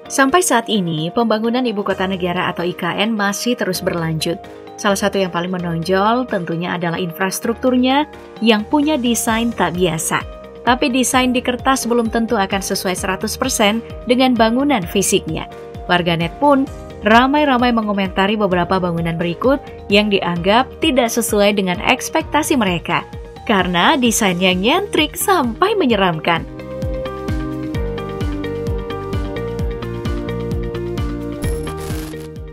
Sampai saat ini, pembangunan Ibu Kota Negara atau IKN masih terus berlanjut. Salah satu yang paling menonjol tentunya adalah infrastrukturnya yang punya desain tak biasa. Tapi desain di kertas belum tentu akan sesuai 100% dengan bangunan fisiknya. Warganet pun ramai-ramai mengomentari beberapa bangunan berikut yang dianggap tidak sesuai dengan ekspektasi mereka. Karena desainnya nyentrik sampai menyeramkan.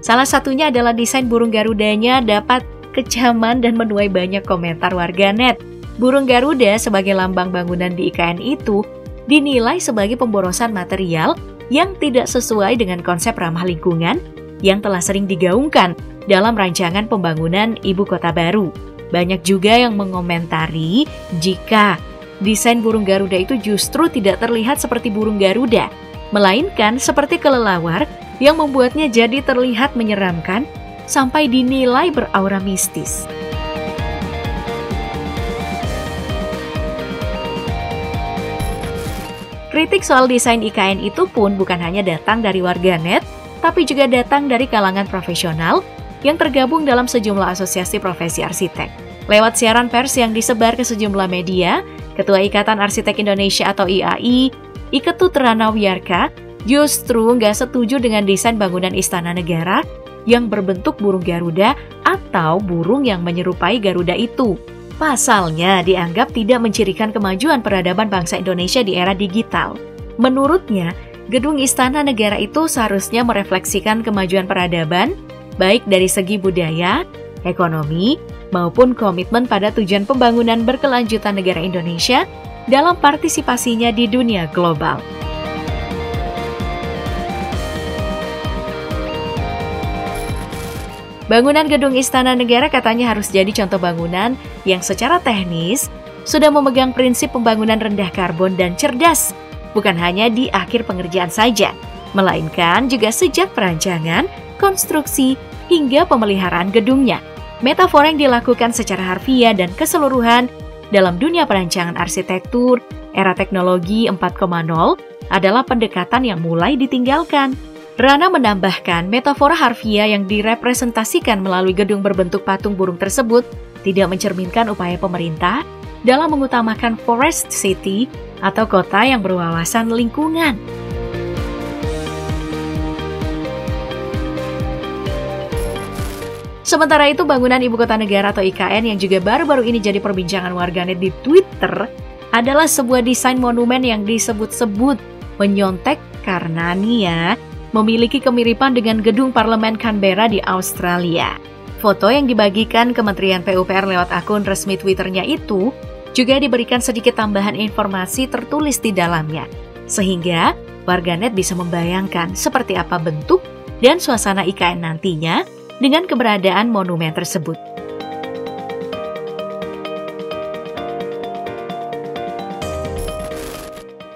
Salah satunya adalah desain burung Garudanya dapat kecaman dan menuai banyak komentar warganet. Burung Garuda sebagai lambang bangunan di IKN itu dinilai sebagai pemborosan material yang tidak sesuai dengan konsep ramah lingkungan yang telah sering digaungkan dalam rancangan pembangunan Ibu Kota baru. Banyak juga yang mengomentari jika desain burung Garuda itu justru tidak terlihat seperti burung Garuda, melainkan seperti kelelawar yang membuatnya jadi terlihat menyeramkan sampai dinilai beraura mistis. Kritik soal desain IKN itu pun bukan hanya datang dari warganet, tapi juga datang dari kalangan profesional yang tergabung dalam sejumlah asosiasi profesi arsitek. Lewat siaran pers yang disebar ke sejumlah media, Ketua Ikatan Arsitek Indonesia atau IAI, Iketut Rana Wiyarka, justru nggak setuju dengan desain bangunan Istana Negara yang berbentuk burung Garuda atau burung yang menyerupai Garuda itu. Pasalnya dianggap tidak mencirikan kemajuan peradaban bangsa Indonesia di era digital. Menurutnya, gedung Istana Negara itu seharusnya merefleksikan kemajuan peradaban, baik dari segi budaya, ekonomi, maupun komitmen pada tujuan pembangunan berkelanjutan negara Indonesia dalam partisipasinya di dunia global. Bangunan gedung Istana Negara katanya harus jadi contoh bangunan yang secara teknis sudah memegang prinsip pembangunan rendah karbon dan cerdas, bukan hanya di akhir pengerjaan saja, melainkan juga sejak perancangan, konstruksi, hingga pemeliharaan gedungnya. Metafora yang dilakukan secara harfiah dan keseluruhan dalam dunia perancangan arsitektur era teknologi 4.0 adalah pendekatan yang mulai ditinggalkan. Rana menambahkan, metafora harfiah yang direpresentasikan melalui gedung berbentuk patung burung tersebut tidak mencerminkan upaya pemerintah dalam mengutamakan forest city atau kota yang berwawasan lingkungan. Sementara itu, bangunan Ibu Kota Negara atau IKN yang juga baru-baru ini jadi perbincangan warganet di Twitter adalah sebuah desain monumen yang disebut-sebut menyontek karena memiliki kemiripan dengan gedung parlemen Canberra di Australia. Foto yang dibagikan Kementerian PUPR lewat akun resmi Twitternya itu juga diberikan sedikit tambahan informasi tertulis di dalamnya, sehingga warganet bisa membayangkan seperti apa bentuk dan suasana IKN nantinya dengan keberadaan monumen tersebut.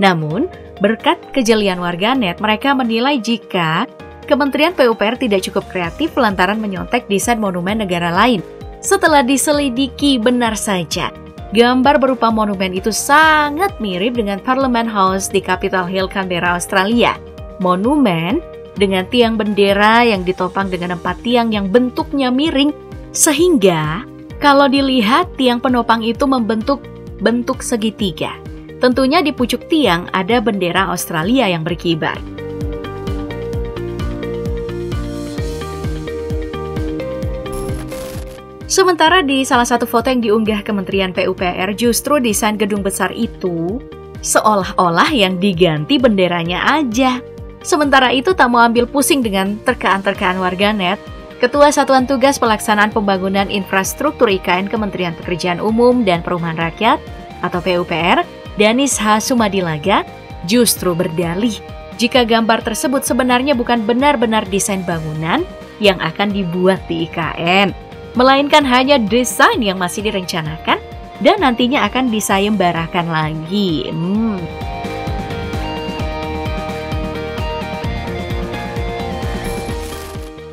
Namun, berkat kejelian warganet, mereka menilai jika Kementerian PUPR tidak cukup kreatif lantaran menyontek desain monumen negara lain. Setelah diselidiki, benar saja, gambar berupa monumen itu sangat mirip dengan Parliament House di Capitol Hill, Canberra, Australia. Monumen dengan tiang bendera yang ditopang dengan 4 tiang yang bentuknya miring, sehingga kalau dilihat tiang penopang itu membentuk bentuk segitiga. Tentunya di pucuk tiang ada bendera Australia yang berkibar. Sementara di salah satu foto yang diunggah Kementerian PUPR, justru desain gedung besar itu seolah-olah yang diganti benderanya aja. Sementara itu tak mau ambil pusing dengan terkaan-terkaan warganet, Ketua Satuan Tugas Pelaksanaan Pembangunan Infrastruktur IKN Kementerian Pekerjaan Umum dan Perumahan Rakyat atau PUPR, Danis H. Sumadilaga, justru berdalih jika gambar tersebut sebenarnya bukan benar-benar desain bangunan yang akan dibuat di IKN, melainkan hanya desain yang masih direncanakan dan nantinya akan disayembarakan lagi.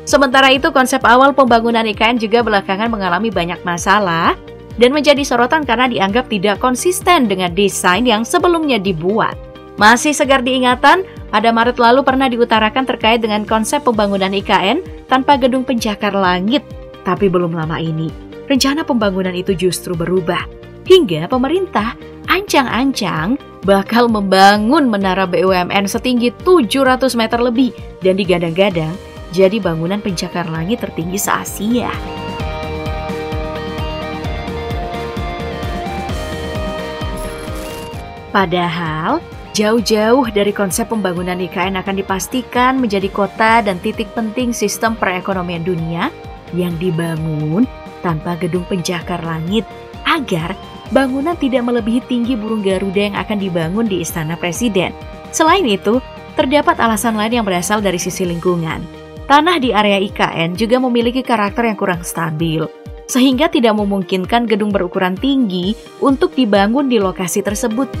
Sementara itu, konsep awal pembangunan IKN juga belakangan mengalami banyak masalah dan menjadi sorotan karena dianggap tidak konsisten dengan desain yang sebelumnya dibuat. Masih segar diingatan, Pada Maret lalu pernah diutarakan terkait dengan konsep pembangunan IKN tanpa gedung pencakar langit. Tapi belum lama ini, rencana pembangunan itu justru berubah. Hingga pemerintah ancang-ancang bakal membangun menara BUMN setinggi 700 meter lebih dan digadang-gadang jadi bangunan pencakar langit tertinggi se-Asia. Padahal, jauh-jauh dari konsep pembangunan IKN akan dipastikan menjadi kota dan titik penting sistem perekonomian dunia yang dibangun tanpa gedung pencakar langit agar bangunan tidak melebihi tinggi burung Garuda yang akan dibangun di Istana Presiden. Selain itu, terdapat alasan lain yang berasal dari sisi lingkungan. Tanah di area IKN juga memiliki karakter yang kurang stabil, sehingga tidak memungkinkan gedung berukuran tinggi untuk dibangun di lokasi tersebut.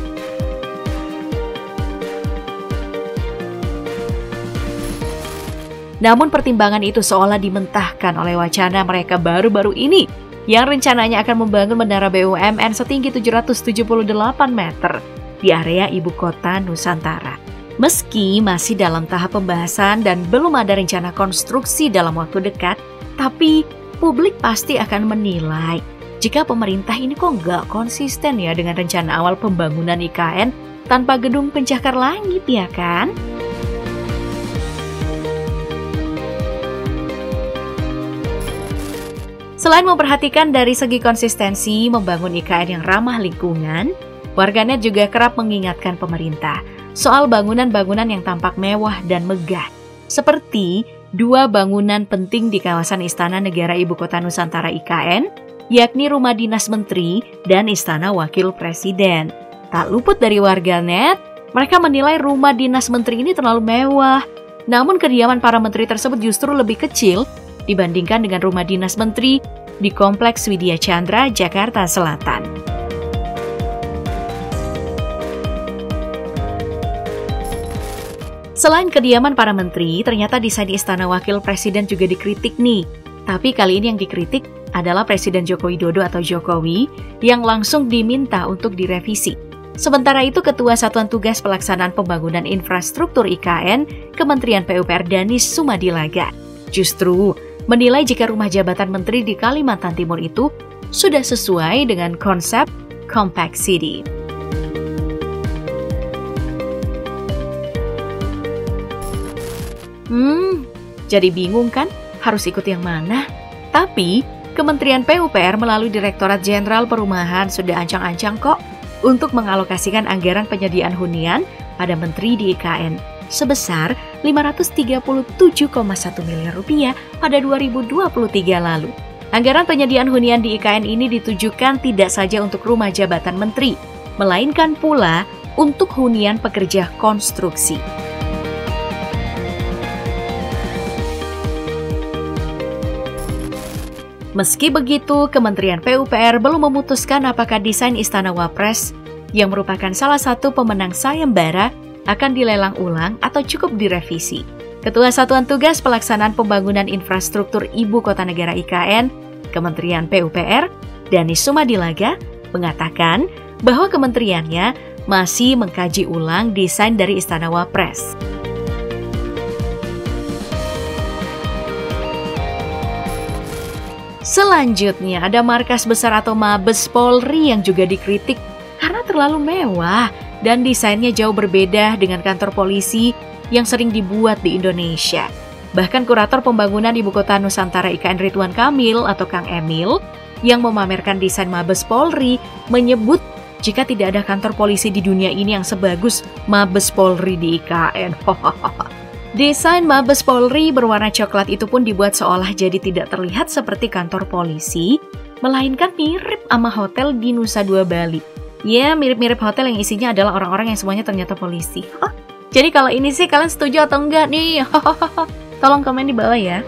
Namun pertimbangan itu seolah dimentahkan oleh wacana mereka baru-baru ini yang rencananya akan membangun menara BUMN setinggi 778 meter di area ibu kota Nusantara. Meski masih dalam tahap pembahasan dan belum ada rencana konstruksi dalam waktu dekat, tapi publik pasti akan menilai jika pemerintah ini kok nggak konsisten ya dengan rencana awal pembangunan IKN tanpa gedung pencakar langit, ya kan? Selain memperhatikan dari segi konsistensi membangun IKN yang ramah lingkungan, warganet juga kerap mengingatkan pemerintah soal bangunan-bangunan yang tampak mewah dan megah, seperti dua bangunan penting di kawasan Istana Negara Ibu Kota Nusantara IKN, yakni Rumah Dinas Menteri dan Istana Wakil Presiden. Tak luput dari warganet, mereka menilai Rumah Dinas Menteri ini terlalu mewah, namun kediaman para menteri tersebut justru lebih kecil dibandingkan dengan Rumah Dinas Menteri di Kompleks Widya Chandra, Jakarta Selatan. Selain kediaman para menteri, ternyata desain Istana Wakil Presiden juga dikritik nih. Tapi kali ini yang dikritik adalah Presiden Joko Widodo atau Jokowi yang langsung diminta untuk direvisi. Sementara itu, Ketua Satuan Tugas Pelaksanaan Pembangunan Infrastruktur IKN, Kementerian PUPR Danis Sumadilaga, justru menilai jika rumah jabatan menteri di Kalimantan Timur itu sudah sesuai dengan konsep Compact City. Jadi bingung kan? Harus ikut yang mana? Tapi, Kementerian PUPR melalui Direktorat Jenderal Perumahan sudah ancang-ancang kok untuk mengalokasikan anggaran penyediaan hunian pada menteri di IKN sebesar 537,1 miliar rupiah pada 2023 lalu. Anggaran penyediaan hunian di IKN ini ditujukan tidak saja untuk rumah jabatan menteri, melainkan pula untuk hunian pekerja konstruksi. Meski begitu, Kementerian PUPR belum memutuskan apakah desain Istana Wapres yang merupakan salah satu pemenang sayembara akan dilelang ulang atau cukup direvisi. Ketua Satuan Tugas Pelaksanaan Pembangunan Infrastruktur Ibu Kota Negara IKN, Kementerian PUPR, Danis Sumadilaga, mengatakan bahwa kementeriannya masih mengkaji ulang desain dari Istana Wapres. Selanjutnya ada markas besar atau Mabes Polri yang juga dikritik karena terlalu mewah dan desainnya jauh berbeda dengan kantor polisi yang sering dibuat di Indonesia. Bahkan kurator pembangunan Ibu Kota Nusantara IKN Ridwan Kamil atau Kang Emil yang memamerkan desain Mabes Polri menyebut jika tidak ada kantor polisi di dunia ini yang sebagus Mabes Polri di IKN. Desain Mabes Polri berwarna coklat itu pun dibuat seolah jadi tidak terlihat seperti kantor polisi, melainkan mirip sama hotel di Nusa Dua Bali. Ya, mirip-mirip hotel yang isinya adalah orang-orang yang semuanya ternyata polisi. Jadi kalau ini sih kalian setuju atau enggak nih? Tolong komen di bawah ya.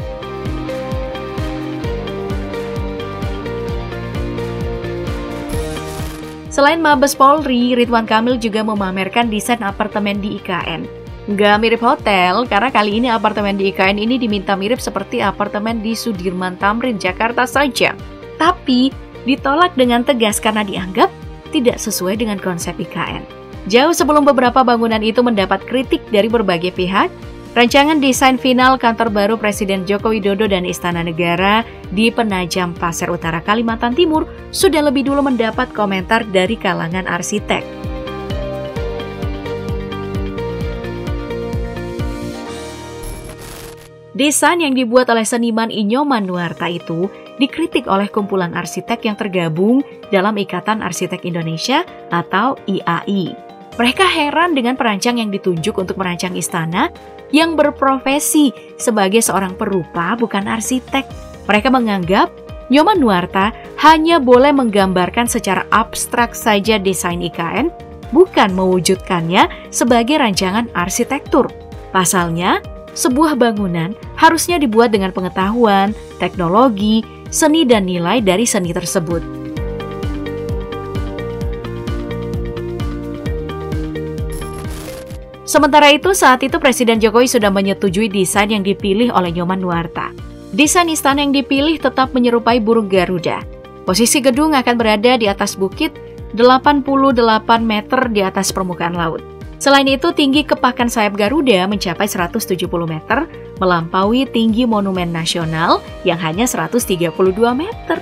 Selain Mabes Polri, Ridwan Kamil juga memamerkan desain apartemen di IKN. Nggak mirip hotel, karena kali ini apartemen di IKN ini diminta mirip seperti apartemen di Sudirman Tamrin, Jakarta saja. Tapi ditolak dengan tegas karena dianggap tidak sesuai dengan konsep IKN. Jauh sebelum beberapa bangunan itu mendapat kritik dari berbagai pihak, rancangan desain final kantor baru Presiden Joko Widodo dan Istana Negara di Penajam Pasir Utara, Kalimantan Timur sudah lebih dulu mendapat komentar dari kalangan arsitek. Desain yang dibuat oleh seniman Inyoman Nuarta itu dikritik oleh kumpulan arsitek yang tergabung dalam Ikatan Arsitek Indonesia atau IAI. Mereka heran dengan perancang yang ditunjuk untuk merancang istana yang berprofesi sebagai seorang perupa, bukan arsitek. Mereka menganggap Nyoman Nuarta hanya boleh menggambarkan secara abstrak saja desain IKN, bukan mewujudkannya sebagai rancangan arsitektur. Pasalnya, sebuah bangunan harusnya dibuat dengan pengetahuan, teknologi, seni dan nilai dari seni tersebut. Sementara itu, saat itu Presiden Jokowi sudah menyetujui desain yang dipilih oleh Nyoman Nuarta. Desain istana yang dipilih tetap menyerupai burung Garuda. Posisi gedung akan berada di atas bukit 88 meter di atas permukaan laut. Selain itu, tinggi kepakan sayap Garuda mencapai 170 meter, melampaui tinggi Monumen Nasional yang hanya 132 meter.